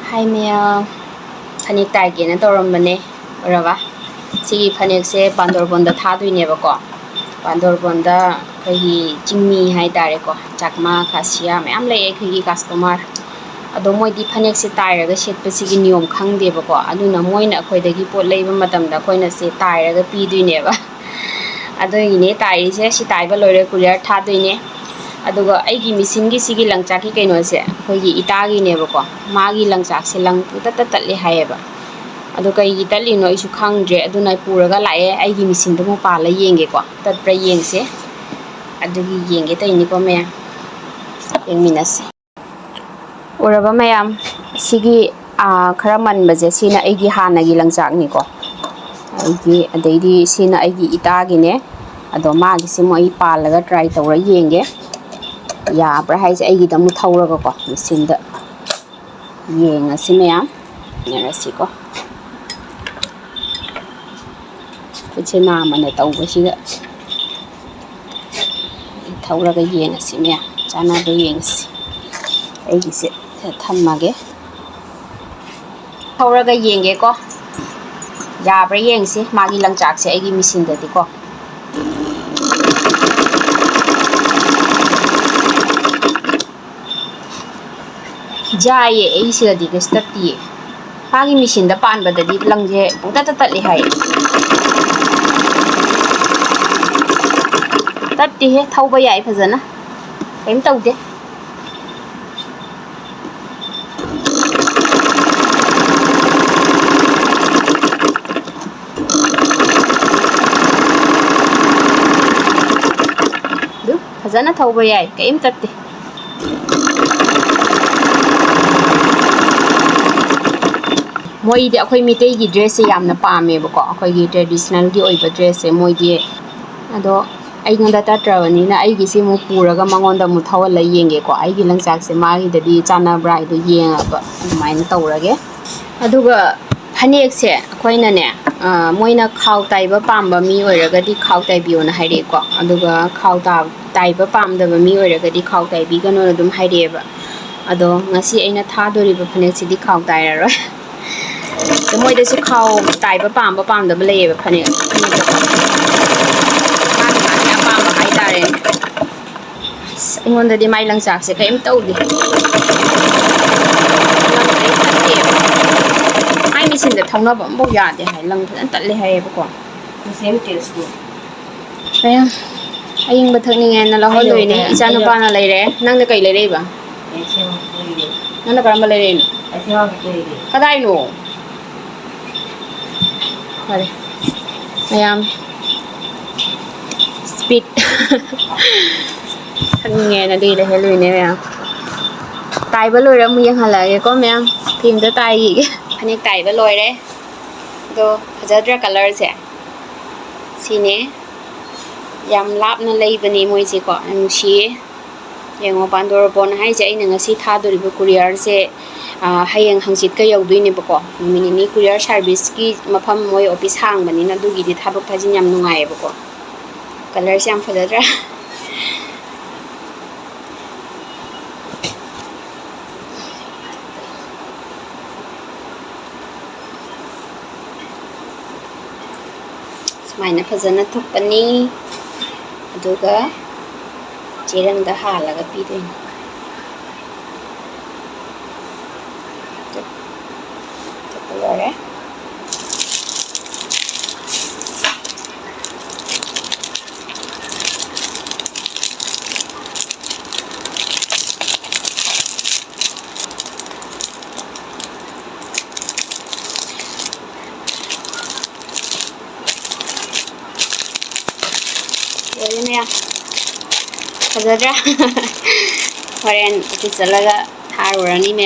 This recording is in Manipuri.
Hai mea Phanek taige na tauram oraba sigi phanek se Bandorbonda thadoine bako Bandorbonda khagi chingmi hai tare ko chakma khasia mayam lay khagi customer ado moi di phanek se tairaga setpa sigi niyom khangde bako aduna moina akhoi dagi pot leiba matamda akhoi se tairaga piduine ba ado ine tairi se si taiba loire courier thadoine aduga aigi machine gi sigi langchak ki kaino se khoi itagi ne bako magi langchak se lang puta tatli hayeba ado kai gi tali no isu khangdre aduna puraga lae aigi machine do mo pala yenge ko tatpra yengse adugi yenge taini ko me yengminase uraba mayam sigi khara manbaje sina aigi hanagi langchak ni ko aigi adeidi sina aigi itagi ne ado magi se mo ai palaga try tawra yenge ya bra haise aigi damu thawraga ko machine da yenga si mayam nerasi ko kuche na mane tawba siga thawraga yenga si mayam chana do yengsi aigi se thammage thawraga yenge ko ya bra yengsi magi langchak se aigi machine da di ko jaye ai siga di ke step ti magi machine da pan ba da di langje puta tatli hai tatti he thauba yai phajana kaim tawde du phajana thauba yai kaim tatti moi di akhoi mitei gi dress se yamna paame bako akhoi gi traditional gi oiba dress se moi di ado ai ngonda ta trawani na ai gi se mo puraga mangonda mu thawala yenge ko ai gi langchak se magi dadi chana brai do yenga ba main tawrage aduga phanek se akhoi na ne moina khaw taiba pamba mi oiraga di khaw taibiyo na haire ko aduga khaw taiba pamdaba mi oiraga di khaw taibi gano na dum haire ba ado ngasi aina thadori ba phanek se di khaw tairaro the moi da su khaw taiba pamba pamdaba leyeba phanek ingon di mai langchak se kaim tawdi ai machine da thawna ba mo ya de hai lang than tatli hai ba ko same taste do ayam aying ba thakni ngai na la hol loi ni icha no pa na lai re nang na kai lai re ba nang na karam ba lai re ni kadai no pare ayam speed nghe là đi là hết lùi nè mẹ tay với lùi ra mua hàng lại có mẹ tìm tới tay gì anh ấy tay với lùi đấy đồ giờ ra color sẽ xin nè yam lap nó lấy bên này mua gì có anh xí yang mà bán đồ bọn hay chạy nên ngasi tha đồ đi courier sẽ hay yang hàng xịt cái dầu đuôi này bọc mình ní courier service ki mà pham mua office hàng bên này nó đuôi gì thà bọc thay chỉ nhầm nung ngày bọc color xem phải ra Maina phajana thupani aduga cherang da halaga pidoin tapore ini ya kaza ra horen office laga tharurani me